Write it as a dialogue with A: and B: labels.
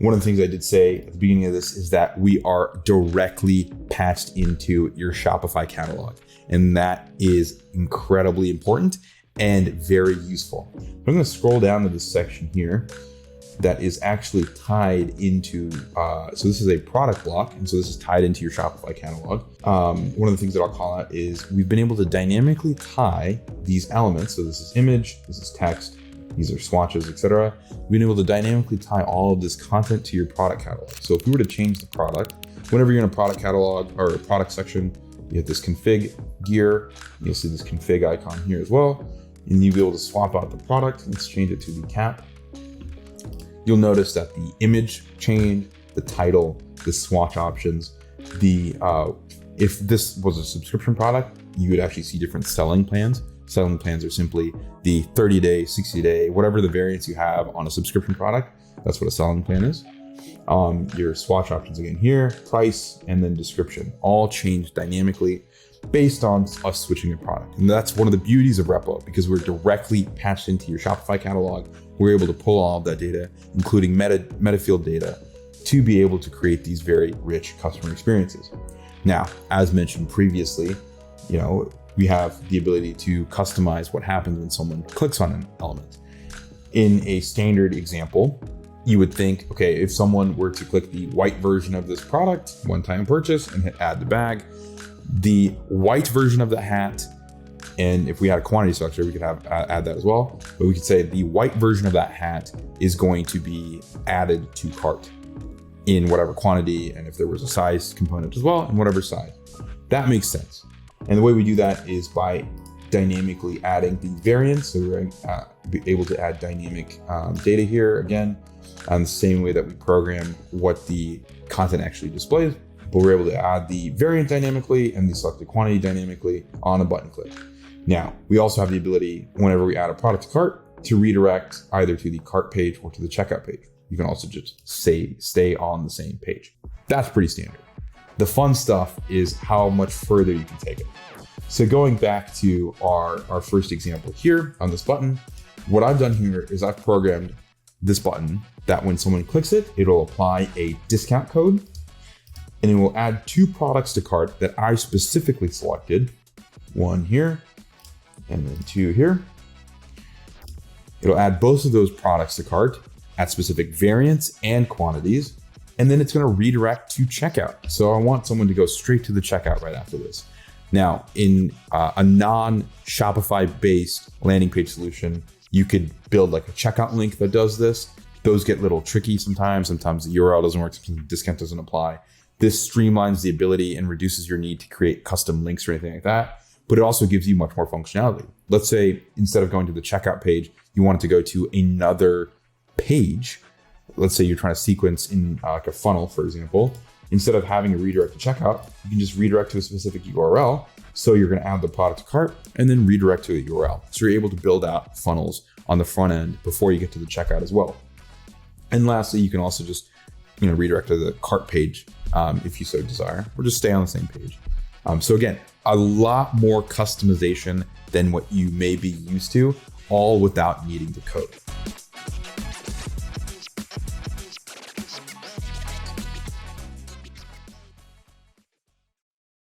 A: One of the things I did say at the beginning of this is that we are directly patched into your Shopify catalog. And that is incredibly important and very useful. I'm going to scroll down to this section here that is actually tied into, so this is a product block. And so this is tied into your Shopify catalog. One of the things that I'll call out is we've been able to dynamically tie these elements. So this is image, this is text, these are swatches, etc. We've been able to dynamically tie all of this content to your product catalog. So if we were to change the product, whenever you're in a product catalog or a product section, you hit this config gear, you'll see this config icon here as well, and you'll be able to swap out the product. Let's change it to the cap. You'll notice that the image changed, the title, the swatch options, if this was a subscription product, you would actually see different selling plans. Selling plans are simply the 30-day, 60-day, whatever the variance you have on a subscription product. That's what a selling plan is. Your swatch options again here, price, and then description, all change dynamically based on us switching a product. And that's one of the beauties of Replo, because we're directly patched into your Shopify catalog. We're able to pull all of that data, including meta field data, to be able to create these very rich customer experiences. Now, as mentioned previously, we have the ability to customize what happens when someone clicks on an element. In a standard example, you would think, okay, if someone were to click the white version of this product, one-time purchase, and hit add to bag, the white version of the hat, and if we had a quantity selector, we could add that as well. But we could say the white version of that hat is going to be added to cart in whatever quantity, and if there was a size component as well, in whatever size. That makes sense. And the way we do that is by dynamically adding the variance. So we're be able to add dynamic data here again, the same way that we program what the content actually displays, but we're able to add the variant dynamically and the selected quantity dynamically on a button click. Now, we also have the ability, whenever we add a product to cart, to redirect either to the cart page or to the checkout page. You can also just stay on the same page. That's pretty standard. The fun stuff is how much further you can take it. So going back to our first example here on this button, what I've done here is I've programmed this button that when someone clicks it, it'll apply a discount code, and it will add 2 products to cart that I specifically selected, 1 here and then 2 here. It'll add both of those products to cart at specific variants and quantities, and then it's going to redirect to checkout. So I want someone to go straight to the checkout right after this. Now, in a non-Shopify based landing page solution, you could build like a checkout link that does this. Those get a little tricky sometimes. Sometimes the URL doesn't work, sometimes the discount doesn't apply. This streamlines the ability and reduces your need to create custom links or anything like that, but it also gives you much more functionality. Let's say instead of going to the checkout page, you wanted to go to another page. Let's say you're trying to sequence in like a funnel, for example. Instead of having a redirect to checkout, you can just redirect to a specific URL. So you're going to add the product to cart and then redirect to a URL. So you're able to build out funnels on the front end before you get to the checkout as well. And lastly, you can also just redirect to the cart page if you so desire, or just stay on the same page. So again, a lot more customization than what you may be used to, all without needing to code.